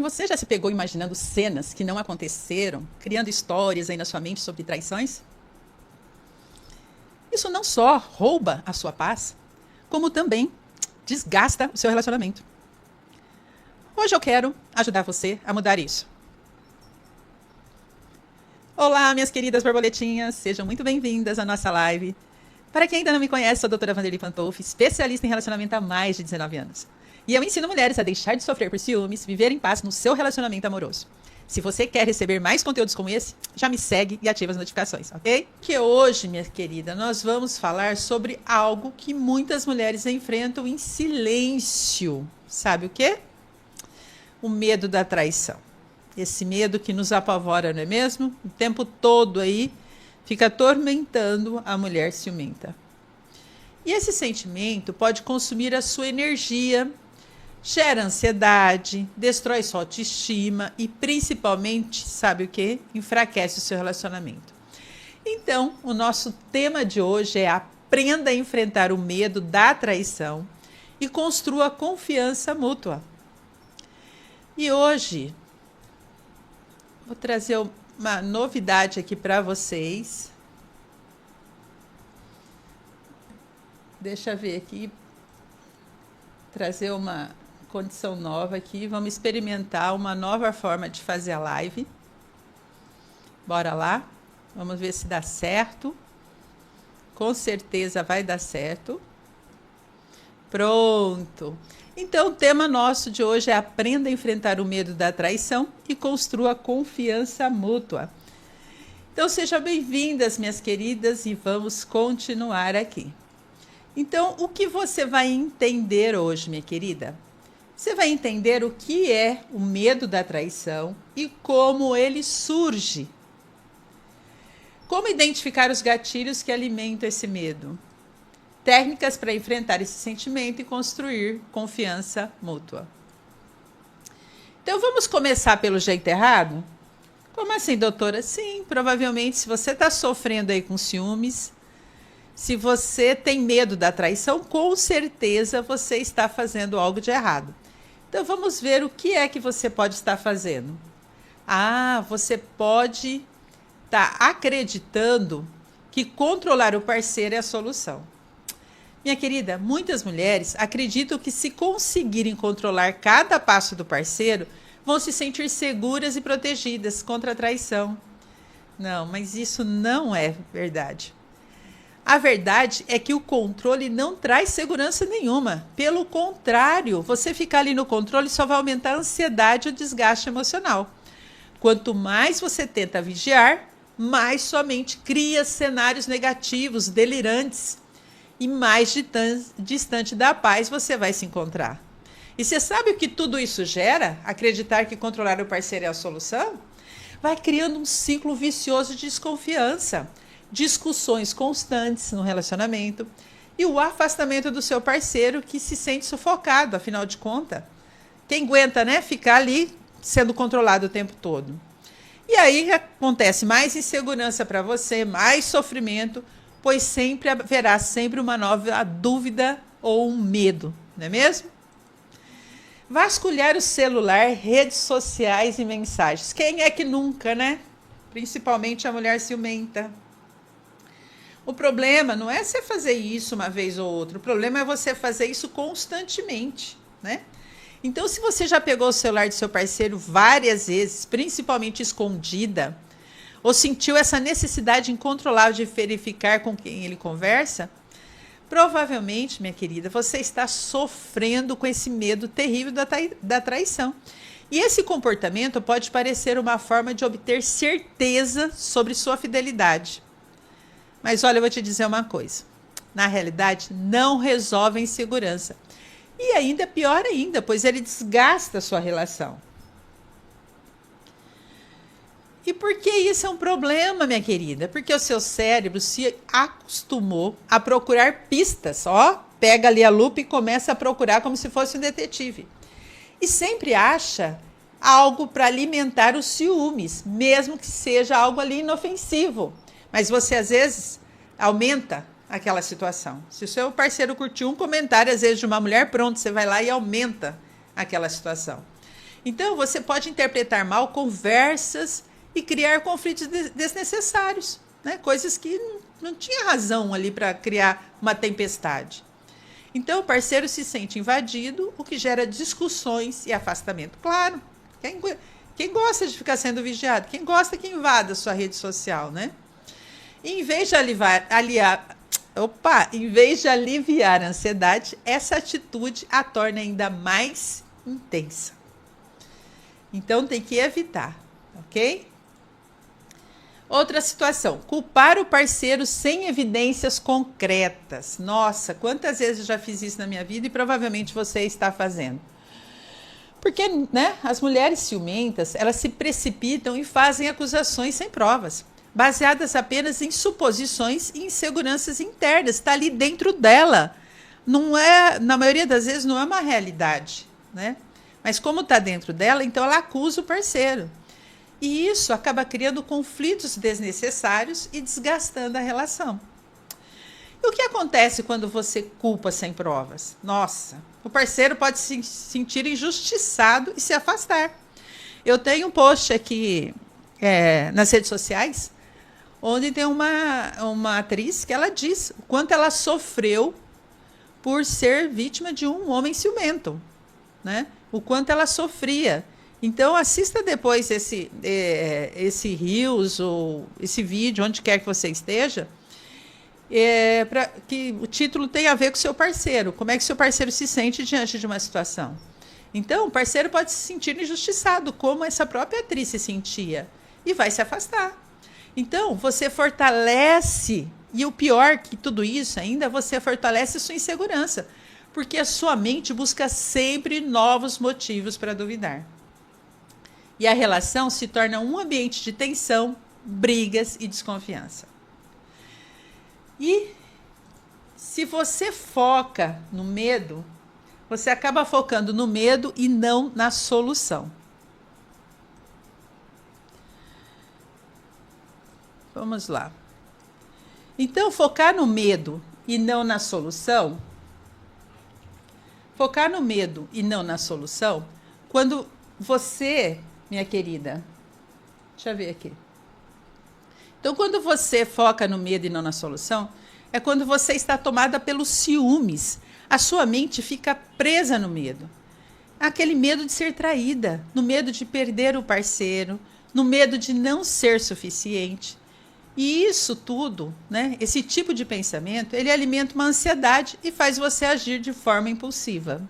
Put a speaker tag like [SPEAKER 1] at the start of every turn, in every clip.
[SPEAKER 1] Você já se pegou imaginando cenas que não aconteceram, criando histórias aí na sua mente sobre traições? Isso não só rouba a sua paz, como também desgasta o seu relacionamento. Hoje eu quero ajudar você a mudar isso. Olá, minhas queridas borboletinhas, sejam muito bem-vindas à nossa live. Para quem ainda não me conhece, sou a doutora Vanderly Pantolfi, especialista em relacionamento há mais de 19 anos. E eu ensino mulheres a deixar de sofrer por ciúmes, viver em paz no seu relacionamento amoroso. Se você quer receber mais conteúdos como esse, já me segue e ativa as notificações, ok? Que hoje, minha querida, nós vamos falar sobre algo que muitas mulheres enfrentam em silêncio. Sabe o quê? O medo da traição. Esse medo que nos apavora, não é mesmo? O tempo todo aí fica atormentando a mulher ciumenta. E esse sentimento pode consumir a sua energia, gera ansiedade, destrói sua autoestima e principalmente, sabe o quê? Enfraquece o seu relacionamento. Então, o nosso tema de hoje é aprenda a enfrentar o medo da traição e construa confiança mútua. E hoje vou trazer uma novidade aqui para vocês. Deixa eu ver aqui, trazer uma condição nova aqui. Vamos experimentar uma nova forma de fazer a live. Bora lá? Vamos ver se dá certo. Com certeza vai dar certo. Pronto. Então, o tema nosso de hoje é aprenda a enfrentar o medo da traição e construa confiança mútua. Então, sejam bem-vindas, minhas queridas, e vamos continuar aqui. Então, o que você vai entender hoje, minha querida? Você vai entender o que é o medo da traição e como ele surge. Como identificar os gatilhos que alimentam esse medo? Técnicas para enfrentar esse sentimento e construir confiança mútua. Então, vamos começar pelo jeito errado? Como assim, doutora? Sim, provavelmente, se você está sofrendo aí com ciúmes, se você tem medo da traição, com certeza você está fazendo algo de errado. Então, vamos ver o que é que você pode estar fazendo. Você pode estar acreditando que controlar o parceiro é a solução. Minha querida, muitas mulheres acreditam que se conseguirem controlar cada passo do parceiro, vão se sentir seguras e protegidas contra a traição. Não, mas isso não é verdade. A verdade é que o controle não traz segurança nenhuma. Pelo contrário, você ficar ali no controle só vai aumentar a ansiedade e o desgaste emocional. Quanto mais você tenta vigiar, mais sua mente cria cenários negativos, delirantes, e mais distante da paz você vai se encontrar. E você sabe o que tudo isso gera? Acreditar que controlar o parceiro é a solução? Vai criando um ciclo vicioso de desconfiança, discussões constantes no relacionamento e o afastamento do seu parceiro que se sente sufocado, afinal de contas. Quem aguenta, né, ficar ali sendo controlado o tempo todo? E aí acontece mais insegurança para você, mais sofrimento, pois sempre haverá uma nova dúvida ou um medo, não é mesmo? Vasculhar o celular, redes sociais e mensagens. Quem é que nunca, né? Principalmente a mulher ciumenta. O problema não é você fazer isso uma vez ou outra, o problema é você fazer isso constantemente, né? Então, se você já pegou o celular do seu parceiro várias vezes, principalmente escondida, ou sentiu essa necessidade incontrolável de verificar com quem ele conversa, provavelmente, minha querida, você está sofrendo com esse medo terrível da traição. E esse comportamento pode parecer uma forma de obter certeza sobre sua fidelidade. Mas olha, eu vou te dizer uma coisa. Na realidade, não resolve a insegurança. E ainda pior ainda, pois ele desgasta a sua relação. E por que isso é um problema, minha querida? Porque o seu cérebro se acostumou a procurar pistas, pega ali a lupa e começa a procurar como se fosse um detetive. E sempre acha algo para alimentar os ciúmes, mesmo que seja algo ali inofensivo. Mas você, às vezes, aumenta aquela situação. Se o seu parceiro curtiu um comentário, às vezes, de uma mulher, pronto, você vai lá e aumenta aquela situação. Então, você pode interpretar mal conversas e criar conflitos desnecessários, né? Coisas que não tinha razão ali para criar uma tempestade. Então, o parceiro se sente invadido, o que gera discussões e afastamento. Claro, quem gosta de ficar sendo vigiado? Quem gosta que invada a sua rede social, né? E em vez de em vez de aliviar a ansiedade, essa atitude a torna ainda mais intensa. Então, tem que evitar, ok? Outra situação, culpar o parceiro sem evidências concretas. Nossa, quantas vezes eu já fiz isso na minha vida e provavelmente você está fazendo. Porque, né, as mulheres ciumentas, elas se precipitam e fazem acusações sem provas, baseadas apenas em suposições e inseguranças internas. Está ali dentro dela. Não é, na maioria das vezes, não é uma realidade, né? Mas como está dentro dela, então ela acusa o parceiro. E isso acaba criando conflitos desnecessários e desgastando a relação. E o que acontece quando você culpa sem provas? Nossa, o parceiro pode se sentir injustiçado e se afastar. Eu tenho um post aqui nas redes sociais, onde tem uma atriz que ela diz o quanto ela sofreu por ser vítima de um homem ciumento, né? O quanto ela sofria. Então, assista depois esse Reels ou esse vídeo, onde quer que você esteja, que o título tem a ver com o seu parceiro. Como é que seu parceiro se sente diante de uma situação? Então, o parceiro pode se sentir injustiçado, como essa própria atriz se sentia, e vai se afastar. Então, você fortalece, e o pior que tudo isso ainda, você fortalece sua insegurança, porque a sua mente busca sempre novos motivos para duvidar. E a relação se torna um ambiente de tensão, brigas e desconfiança. E se você foca no medo, você acaba focando no medo e não na solução. Vamos lá. Então, focar no medo e não na solução. Focar no medo e não na solução, quando você, minha querida, deixa eu ver aqui. Então, quando você foca no medo e não na solução, é quando você está tomada pelos ciúmes. A sua mente fica presa no medo. Aquele medo de ser traída, no medo de perder o parceiro, no medo de não ser suficiente. E isso tudo, né, esse tipo de pensamento, ele alimenta uma ansiedade e faz você agir de forma impulsiva.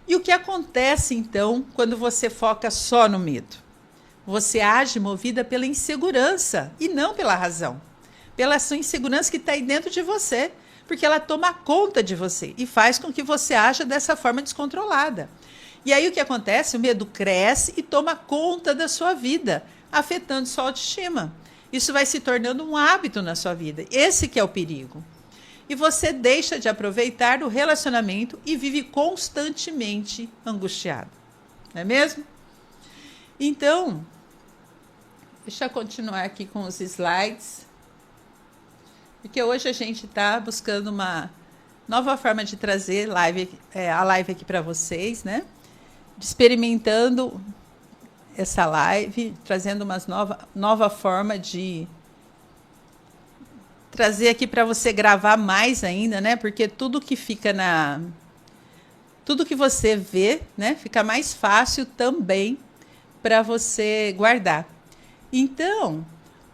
[SPEAKER 1] E o que acontece, então, quando você foca só no medo? Você age movida pela insegurança e não pela razão. Pela sua insegurança que está aí dentro de você, porque ela toma conta de você e faz com que você aja dessa forma descontrolada. E aí o que acontece? O medo cresce e toma conta da sua vida, afetando sua autoestima. Isso vai se tornando um hábito na sua vida. Esse que é o perigo. E você deixa de aproveitar o relacionamento e vive constantemente angustiado. Não é mesmo? Então, deixa eu continuar aqui com os slides. Porque hoje a gente está buscando uma nova forma de trazer a live aqui para vocês, né? Experimentando essa live, trazendo uma nova forma de trazer aqui para você gravar mais ainda, né? Porque tudo que fica tudo que você vê, né? Fica mais fácil também para você guardar. Então,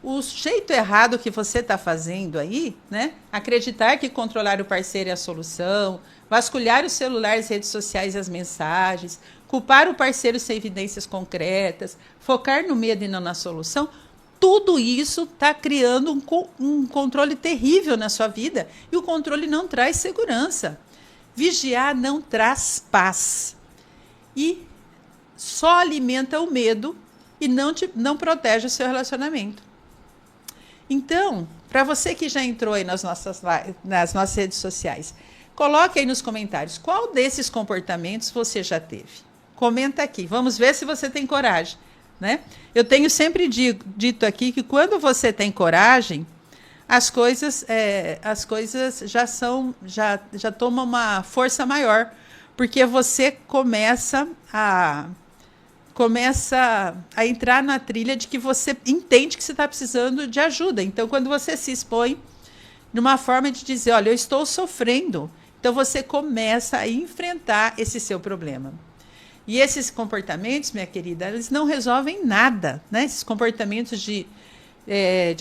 [SPEAKER 1] o jeito errado que você está fazendo aí, né? Acreditar que controlar o parceiro é a solução, vasculhar o celular, as redes sociais e as mensagens, culpar o parceiro sem evidências concretas, focar no medo e não na solução, tudo isso está criando um controle terrível na sua vida e o controle não traz segurança. Vigiar não traz paz e só alimenta o medo e não protege o seu relacionamento. Então, para você que já entrou aí nas nossas redes sociais, coloque aí nos comentários qual desses comportamentos você já teve. Comenta aqui, vamos ver se você tem coragem, né? Eu tenho sempre dito aqui que quando você tem coragem, as coisas já tomam uma força maior, porque você começa a entrar na trilha de que você entende que você está precisando de ajuda. Então, quando você se expõe numa forma de dizer, olha, eu estou sofrendo, então você começa a enfrentar esse seu problema. E esses comportamentos, minha querida, eles não resolvem nada, né? Esses comportamentos de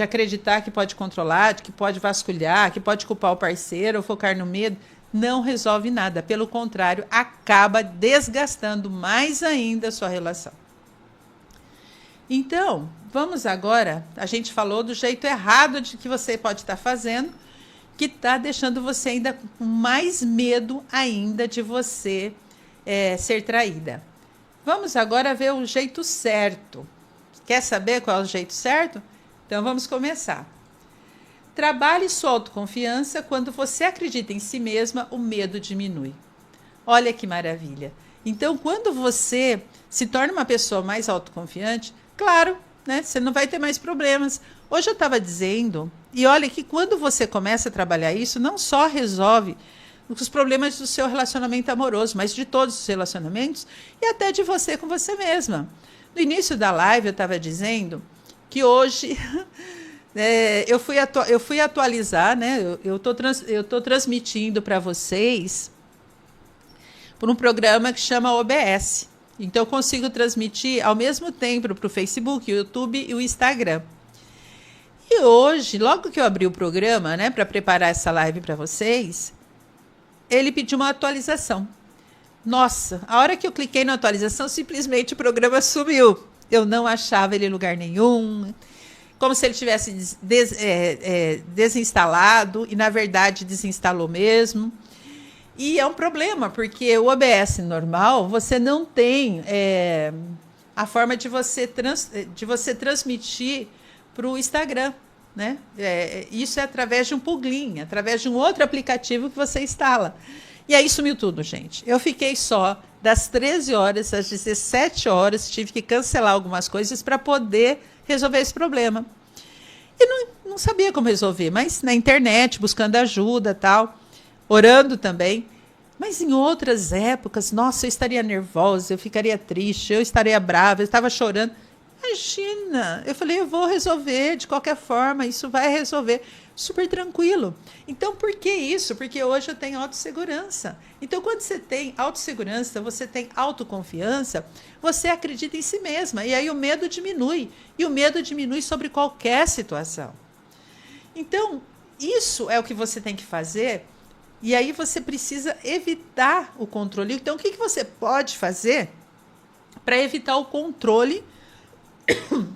[SPEAKER 1] acreditar que pode controlar, de que pode vasculhar, que pode culpar o parceiro ou focar no medo, não resolve nada. Pelo contrário, acaba desgastando mais ainda a sua relação. Então, vamos agora, a gente falou do jeito errado de que você pode estar fazendo, que está deixando você ainda com mais medo ainda de você ser traída. Vamos agora ver o jeito certo. Quer saber qual é o jeito certo? Então vamos começar. Trabalhe sua autoconfiança. Quando você acredita em si mesma, o medo diminui. Olha que maravilha. Então, quando você se torna uma pessoa mais autoconfiante, claro, né, você não vai ter mais problemas. Hoje eu estava dizendo, e olha que quando você começa a trabalhar isso, não só resolve os problemas do seu relacionamento amoroso, mas de todos os relacionamentos e até de você com você mesma. No início da live eu estava dizendo que hoje eu fui atualizar, né? Eu estou transmitindo para vocês por um programa que chama OBS. Então eu consigo transmitir ao mesmo tempo para o Facebook, o YouTube e o Instagram. E hoje, logo que eu abri o programa, né, para preparar essa live para vocês, ele pediu uma atualização. Nossa, a hora que eu cliquei na atualização, simplesmente o programa sumiu. Eu não achava ele em lugar nenhum, como se ele tivesse desinstalado, e na verdade desinstalou mesmo. E é um problema, porque o OBS normal, você não tem a forma de você transmitir para o Instagram, né? Isso é através de um plugin, através de um outro aplicativo que você instala. E aí sumiu tudo, gente. Eu fiquei só das 13 horas às 17 horas, tive que cancelar algumas coisas para poder resolver esse problema. E não sabia como resolver, mas na internet, buscando ajuda, tal, orando também. Mas em outras épocas, nossa, eu estaria nervosa, eu ficaria triste, eu estaria brava, eu estava chorando. Imagina, eu falei, eu vou resolver de qualquer forma, isso vai resolver, super tranquilo. Então, por que isso? Porque hoje eu tenho autossegurança. Então, quando você tem autossegurança, você tem autoconfiança, você acredita em si mesma, e aí o medo diminui, e o medo diminui sobre qualquer situação. Então, isso é o que você tem que fazer, e aí você precisa evitar o controle. Então, o que você pode fazer para evitar o controle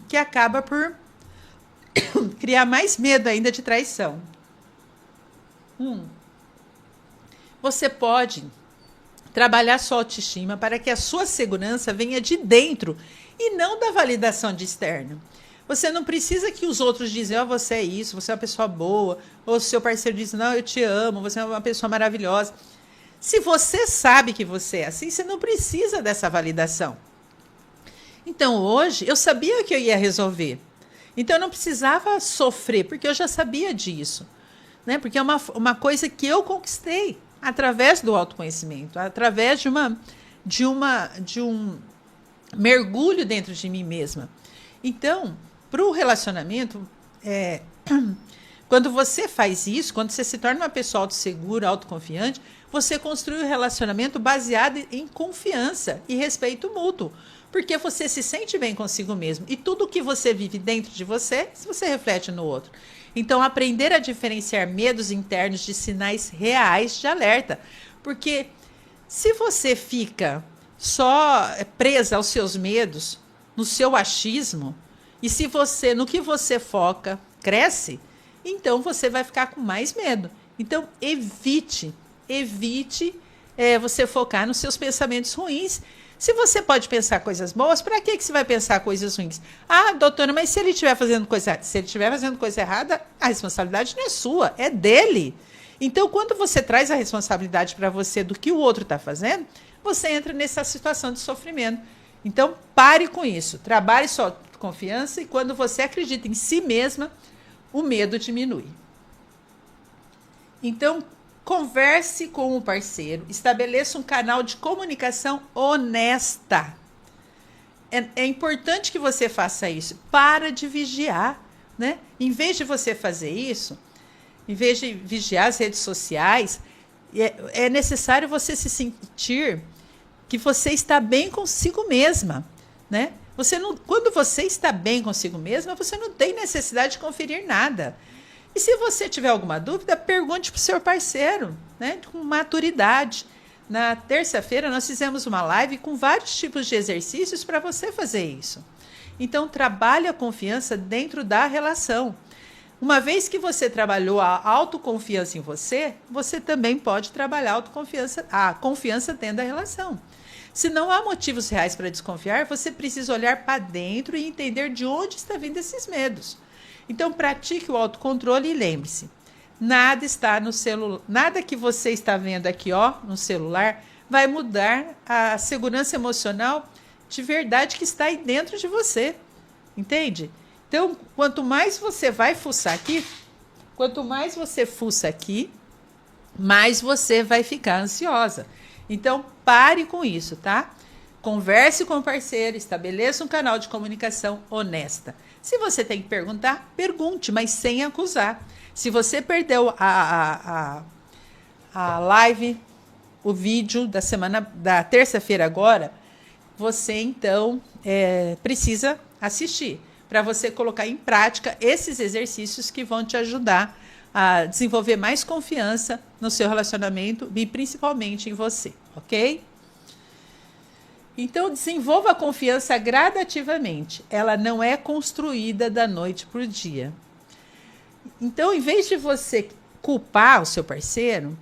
[SPEAKER 1] que acaba por criar mais medo ainda de traição? Você pode trabalhar sua autoestima para que a sua segurança venha de dentro e não da validação de externo. Você não precisa que os outros dizem, você é isso, você é uma pessoa boa, ou seu parceiro diz, não, eu te amo, você é uma pessoa maravilhosa. Se você sabe que você é assim, você não precisa dessa validação. Então, hoje, eu sabia que eu ia resolver. Então, eu não precisava sofrer, porque eu já sabia disso. Né? Porque é uma coisa que eu conquistei através do autoconhecimento, através de um mergulho dentro de mim mesma. Então, para o relacionamento, quando você faz isso, quando você se torna uma pessoa autossegura, autoconfiante, você construi um relacionamento baseado em confiança e respeito mútuo. Porque você se sente bem consigo mesmo. E tudo que você vive dentro de você, você reflete no outro. Então, aprender a diferenciar medos internos de sinais reais de alerta. Porque se você fica só presa aos seus medos, no seu achismo, e se você, no que você foca, cresce, então você vai ficar com mais medo. Então, evite você focar nos seus pensamentos ruins. Se você pode pensar coisas boas, para que você vai pensar coisas ruins? Ah, doutora, mas se ele estiver fazendo coisa errada, a responsabilidade não é sua, é dele. Então, quando você traz a responsabilidade para você do que o outro está fazendo, você entra nessa situação de sofrimento. Então, pare com isso. Trabalhe sua confiança e quando você acredita em si mesma, o medo diminui. Então, Converse com o parceiro, estabeleça um canal de comunicação honesta. É importante que você faça isso. Para de vigiar, né? Em vez de você fazer isso, em vez de vigiar as redes sociais, é necessário você se sentir que você está bem consigo mesma, né? Quando você está bem consigo mesma, você não tem necessidade de conferir nada. E se você tiver alguma dúvida, pergunte para o seu parceiro, né? Com maturidade. Na terça-feira, nós fizemos uma live com vários tipos de exercícios para você fazer isso. Então, trabalhe a confiança dentro da relação. Uma vez que você trabalhou a autoconfiança em você, você também pode trabalhar a confiança dentro da relação. Se não há motivos reais para desconfiar, você precisa olhar para dentro e entender de onde está vindo esses medos. Então, pratique o autocontrole e lembre-se, nada está no celular, nada que você está vendo aqui, no celular, vai mudar a segurança emocional de verdade que está aí dentro de você. Entende? Então, quanto mais você vai fuçar aqui, quanto mais você fuça aqui, mais você vai ficar ansiosa. Então, pare com isso, tá? Converse com o parceiro, estabeleça um canal de comunicação honesta. Se você tem que perguntar, pergunte, mas sem acusar. Se você perdeu a live, o vídeo da terça-feira agora, você então precisa assistir para você colocar em prática esses exercícios que vão te ajudar a desenvolver mais confiança no seu relacionamento e principalmente em você, ok? Então, desenvolva a confiança gradativamente. Ela não é construída da noite para o dia. Então, em vez de você culpar o seu parceiro,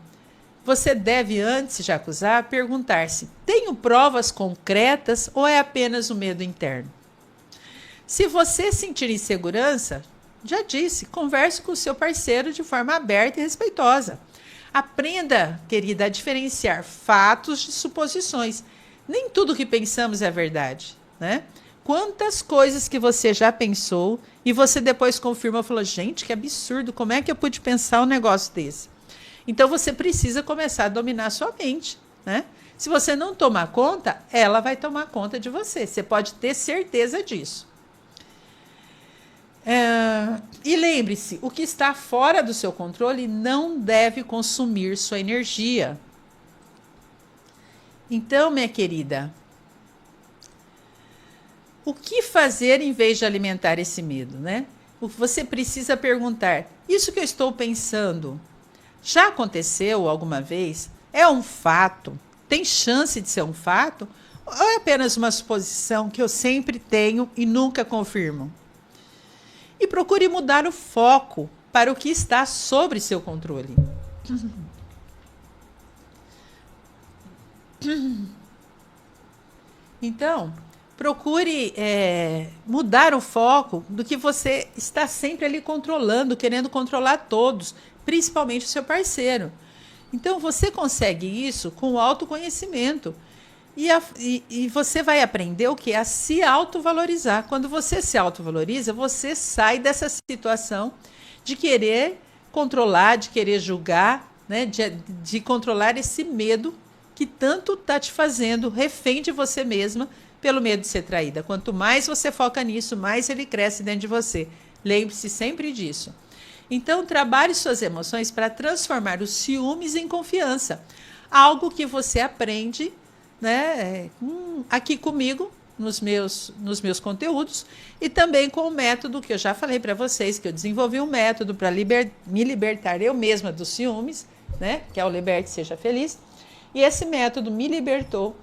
[SPEAKER 1] você deve, antes de acusar, perguntar-se: tenho provas concretas ou é apenas o medo interno? Se você sentir insegurança, já disse, converse com o seu parceiro de forma aberta e respeitosa. Aprenda, querida, a diferenciar fatos de suposições. Nem tudo que pensamos é verdade, né? Quantas coisas que você já pensou e você depois confirma e falou: gente, que absurdo, como é que eu pude pensar um negócio desse? Então você precisa começar a dominar a sua mente, né? Se você não tomar conta, ela vai tomar conta de você. Você pode ter certeza disso. E lembre-se, o que está fora do seu controle não deve consumir sua energia. Então, minha querida, o que fazer em vez de alimentar esse medo, né? Você precisa perguntar: isso que eu estou pensando já aconteceu alguma vez? É um fato? Tem chance de ser um fato? Ou é apenas uma suposição que eu sempre tenho e nunca confirmo? E procure mudar o foco para o que está sobre seu controle. Então, procure mudar o foco do que você está sempre ali controlando, querendo controlar todos, principalmente o seu parceiro. Então, você consegue isso com o autoconhecimento. E você vai aprender o que? A se autovalorizar. Quando você se autovaloriza, você sai dessa situação de querer controlar, de querer julgar, né? de controlar esse medo que tanto está te fazendo refém de você mesma pelo medo de ser traída. Quanto mais você foca nisso, mais ele cresce dentro de você. Lembre-se sempre disso. Então, trabalhe suas emoções para transformar os ciúmes em confiança. Algo que você aprende, né, aqui comigo, nos meus conteúdos, e também com o método que eu já falei para vocês, que eu desenvolvi um método para me libertar eu mesma dos ciúmes, né, que é o Liberte Seja Feliz, e esse método me libertou,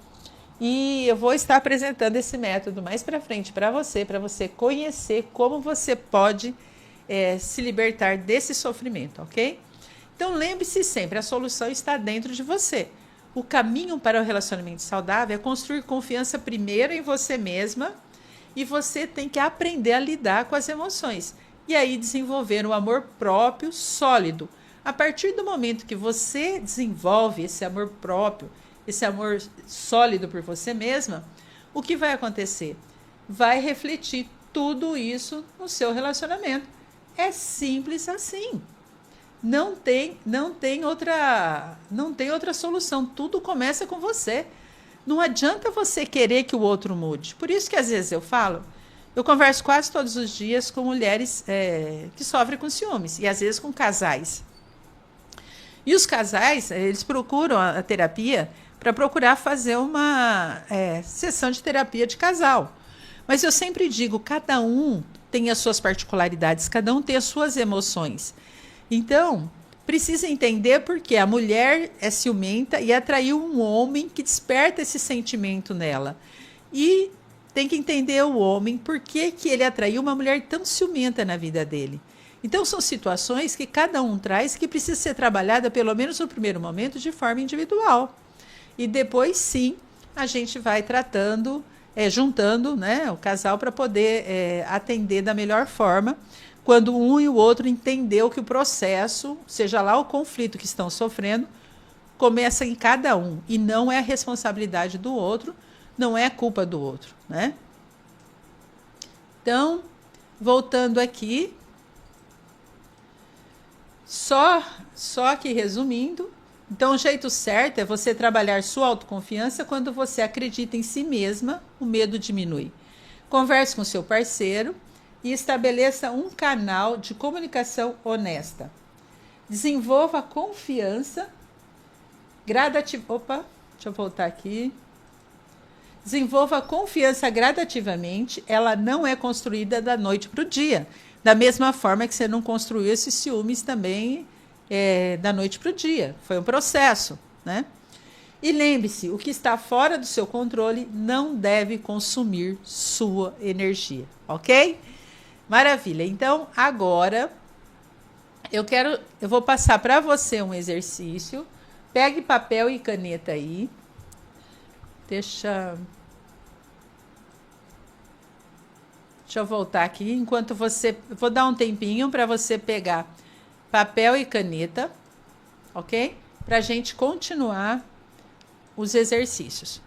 [SPEAKER 1] e eu vou estar apresentando esse método mais para frente para você conhecer como você pode se libertar desse sofrimento, ok? Então lembre-se sempre, a solução está dentro de você. O caminho para o relacionamento saudável é construir confiança primeiro em você mesma, e você tem que aprender a lidar com as emoções e aí desenvolver um amor próprio sólido. A partir do momento que você desenvolve esse amor próprio, esse amor sólido por você mesma, o que vai acontecer? Vai refletir tudo isso no seu relacionamento. É simples assim. Não tem outra solução. Tudo começa com você. Não adianta você querer que o outro mude. Por isso que às vezes eu converso quase todos os dias com mulheres que sofrem com ciúmes e às vezes com casais. E os casais, eles procuram a terapia para procurar fazer uma sessão de terapia de casal. Mas eu sempre digo, cada um tem as suas particularidades, cada um tem as suas emoções. Então, precisa entender porque a mulher é ciumenta e atraiu um homem que desperta esse sentimento nela. E tem que entender o homem por que ele atraiu uma mulher tão ciumenta na vida dele. Então, são situações que cada um traz que precisa ser trabalhada, pelo menos no primeiro momento, de forma individual. E depois, sim, a gente vai tratando, juntando, né, o casal para poder atender da melhor forma, quando um e o outro entendeu que o processo, seja lá o conflito que estão sofrendo, começa em cada um e não é a responsabilidade do outro, não é culpa do outro, né? Então, voltando aqui, só que resumindo, então o jeito certo é você trabalhar sua autoconfiança quando você acredita em si mesma, o medo diminui. Converse com seu parceiro e estabeleça um canal de comunicação honesta. Desenvolva confiança gradativamente. Opa, deixa eu voltar aqui. Desenvolva confiança gradativamente, ela não é construída da noite para o dia. Da mesma forma que você não construiu esses ciúmes também da noite para o dia. Foi um processo, né? E lembre-se, o que está fora do seu controle não deve consumir sua energia, ok? Maravilha. Então, agora eu vou passar para você um exercício. Pegue papel e caneta aí. Deixa eu voltar aqui. Enquanto vou dar um tempinho para você pegar papel e caneta, ok? Para a gente continuar os exercícios.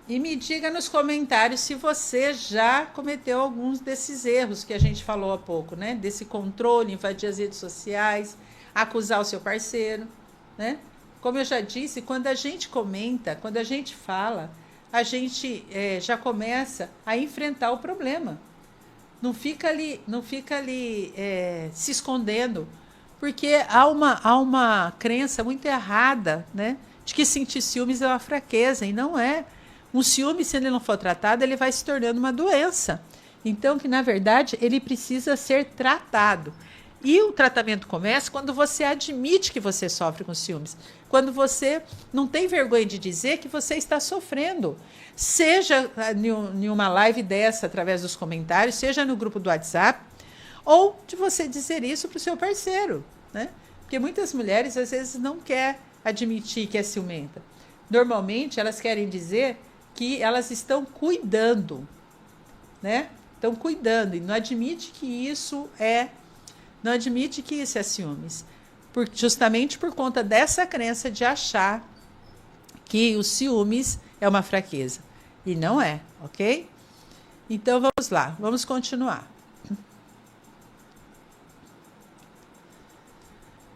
[SPEAKER 1] E me diga nos comentários se você já cometeu alguns desses erros que a gente falou há pouco, né? Desse controle, invadir as redes sociais, acusar o seu parceiro, né? Como eu já disse, quando a gente comenta, quando a gente fala, a gente já começa a enfrentar o problema. Não fica ali se escondendo, porque há uma crença muito errada, né? De que sentir ciúmes é uma fraqueza, e não é. Um ciúme, se ele não for tratado, ele vai se tornando uma doença. Então, que na verdade, ele precisa ser tratado. E o tratamento começa quando você admite que você sofre com ciúmes. Quando você não tem vergonha de dizer que você está sofrendo. Seja em uma live dessa, através dos comentários, seja no grupo do WhatsApp, ou de você dizer isso para o seu parceiro, né? Porque muitas mulheres, às vezes, não querem admitir que é ciumenta. Normalmente, elas querem dizer que elas estão cuidando, né? Estão cuidando e não admite que isso é ciúmes. Justamente por conta dessa crença de achar que os ciúmes é uma fraqueza. E não é, ok? Então vamos lá, vamos continuar.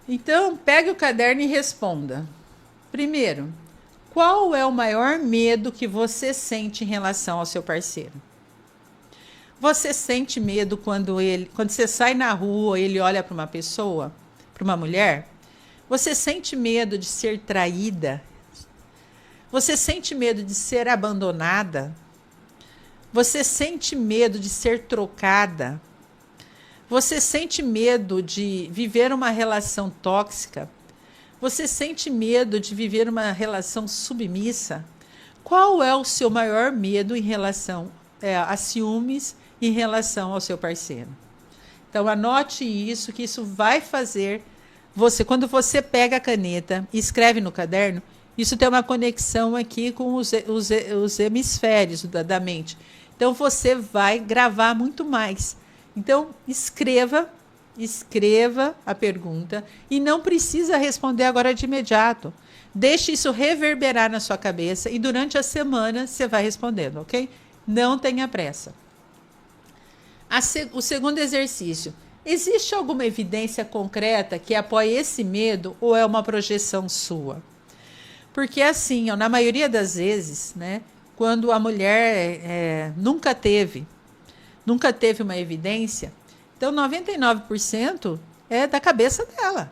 [SPEAKER 1] Então, pegue o caderno e responda. Primeiro, qual é o maior medo que você sente em relação ao seu parceiro? Você sente medo quando você sai na rua e ele olha para uma pessoa, para uma mulher? Você sente medo de ser traída? Você sente medo de ser abandonada? Você sente medo de ser trocada? Você sente medo de viver uma relação tóxica? Você sente medo de viver uma relação submissa? Qual é o seu maior medo em relação a ciúmes, em relação ao seu parceiro? Então, anote isso, que isso vai fazer quando você pega a caneta e escreve no caderno, isso tem uma conexão aqui com os hemisférios da mente. Então, você vai gravar muito mais. Então, escreva a pergunta e não precisa responder agora de imediato. Deixe isso reverberar na sua cabeça e durante a semana você vai respondendo, ok? Não tenha pressa. O segundo exercício. Existe alguma evidência concreta que apoie esse medo ou é uma projeção sua? Porque assim, ó, na maioria das vezes, né, quando a mulher nunca teve uma evidência, então 99% é da cabeça dela,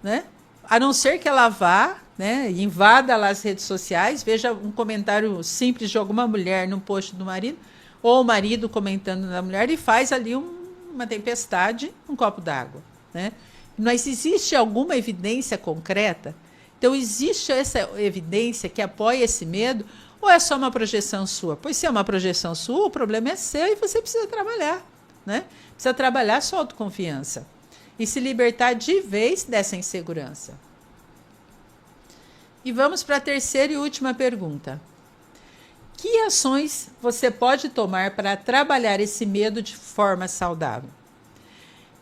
[SPEAKER 1] né? A não ser que ela vá, né, invada lá as redes sociais, veja um comentário simples de alguma mulher no post do marido, ou o marido comentando na mulher e faz ali uma tempestade, um copo d'água, né? Mas existe alguma evidência concreta? Então, existe essa evidência que apoia esse medo ou é só uma projeção sua? Pois se é uma projeção sua, o problema é seu e você precisa trabalhar, né? Precisa trabalhar a sua autoconfiança e se libertar de vez dessa insegurança. E vamos para a terceira e última pergunta. Que ações você pode tomar para trabalhar esse medo de forma saudável?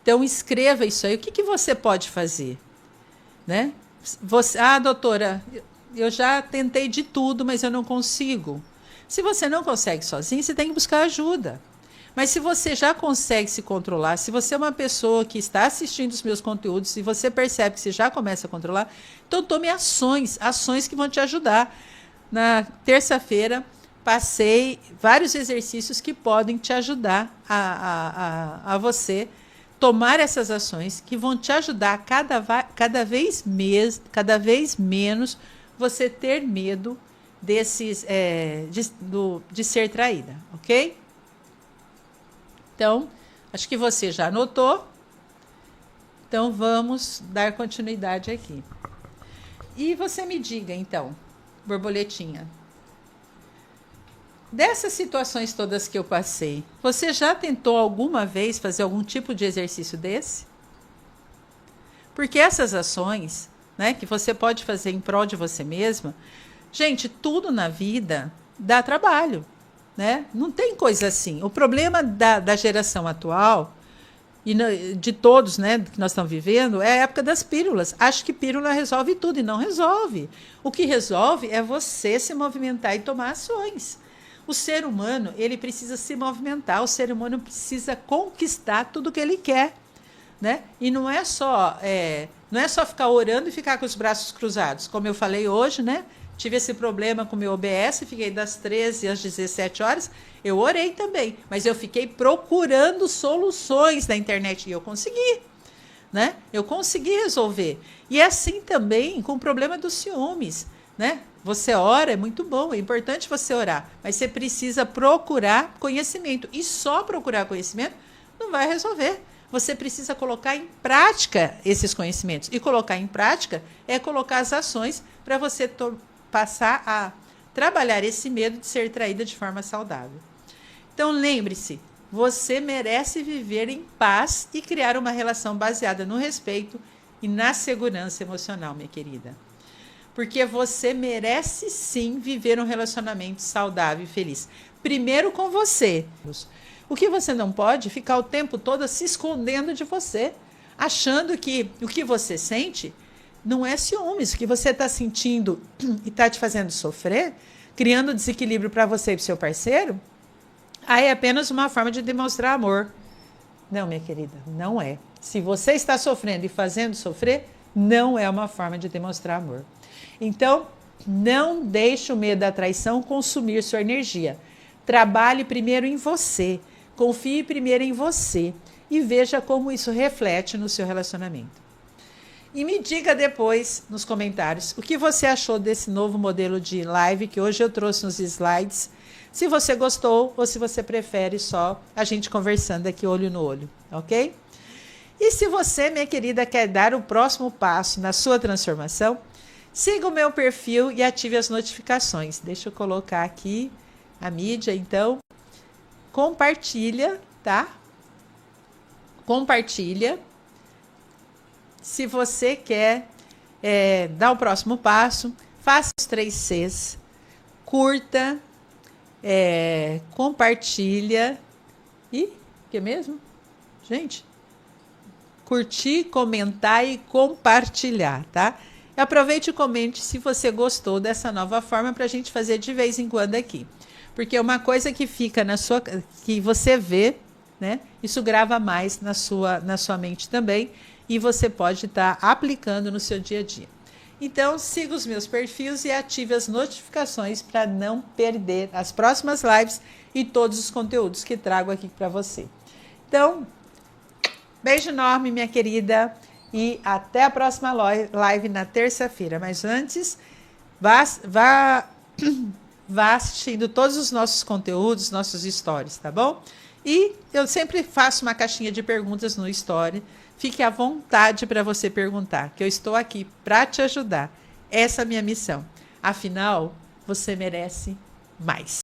[SPEAKER 1] Então, escreva isso aí. O que você pode fazer? Né? Doutora, eu já tentei de tudo, mas eu não consigo. Se você não consegue sozinho, você tem que buscar ajuda. Mas se você já consegue se controlar, se você é uma pessoa que está assistindo os meus conteúdos e você percebe que você já começa a controlar, então tome ações que vão te ajudar. Na terça-feira, passei vários exercícios que podem te ajudar a você tomar essas ações que vão te ajudar cada vez menos você ter medo de ser traída, ok? Então, acho que você já anotou. Então, vamos dar continuidade aqui. E você me diga, então, borboletinha, dessas situações todas que eu passei, você já tentou alguma vez fazer algum tipo de exercício desse? Porque essas ações, né, que você pode fazer em prol de você mesma, gente, tudo na vida dá trabalho, né? Não tem coisa assim. O problema da geração atual e de todos, né, que nós estamos vivendo, é a época das pílulas. Acho que pílula resolve tudo e não resolve. O que resolve é você se movimentar e tomar ações. O ser humano, ele precisa se movimentar, o ser humano precisa conquistar tudo que ele quer, né? E não é só ficar orando e ficar com os braços cruzados. Como eu falei hoje, né? Tive esse problema com o meu OBS, fiquei das 13 às 17 horas. Eu orei também, mas eu fiquei procurando soluções na internet e eu consegui, né? Eu consegui resolver. E é assim também com o problema dos ciúmes, né? Você ora, é muito bom, é importante você orar, mas você precisa procurar conhecimento. E só procurar conhecimento não vai resolver. Você precisa colocar em prática esses conhecimentos. E colocar em prática é colocar as ações para você passar a trabalhar esse medo de ser traída de forma saudável. Então, lembre-se, você merece viver em paz e criar uma relação baseada no respeito e na segurança emocional, minha querida. Porque você merece sim viver um relacionamento saudável e feliz. Primeiro com você. O que você não pode ficar o tempo todo se escondendo de você, achando que o que você sente não é ciúmes. O que você está sentindo e está te fazendo sofrer, criando desequilíbrio para você e para o seu parceiro, aí é apenas uma forma de demonstrar amor. Não, minha querida, não é. Se você está sofrendo e fazendo sofrer, não é uma forma de demonstrar amor. Então, não deixe o medo da traição consumir sua energia. Trabalhe primeiro em você, confie primeiro em você e veja como isso reflete no seu relacionamento. E me diga depois nos comentários o que você achou desse novo modelo de live que hoje eu trouxe nos slides. Se você gostou ou se você prefere só a gente conversando aqui olho no olho, ok? E se você, minha querida, quer dar o próximo passo na sua transformação, siga o meu perfil e ative as notificações. Deixa eu colocar aqui a mídia, então. Compartilha, tá? Compartilha. Se você quer dar o próximo passo, faça os 3 Cs. Curta, compartilha e o que mesmo? Gente, curtir, comentar e compartilhar, tá? Aproveite e comente se você gostou dessa nova forma para a gente fazer de vez em quando aqui. Porque uma coisa que fica que você vê, né? Isso grava mais na sua mente também e você pode estar aplicando no seu dia a dia. Então, siga os meus perfis e ative as notificações para não perder as próximas lives e todos os conteúdos que trago aqui para você. Então, beijo enorme, minha querida, e até a próxima live na terça-feira. Mas antes, vá assistindo todos os nossos conteúdos, nossos stories, tá bom? E eu sempre faço uma caixinha de perguntas no story. Fique à vontade para você perguntar, que eu estou aqui para te ajudar. Essa é a minha missão. Afinal, você merece mais.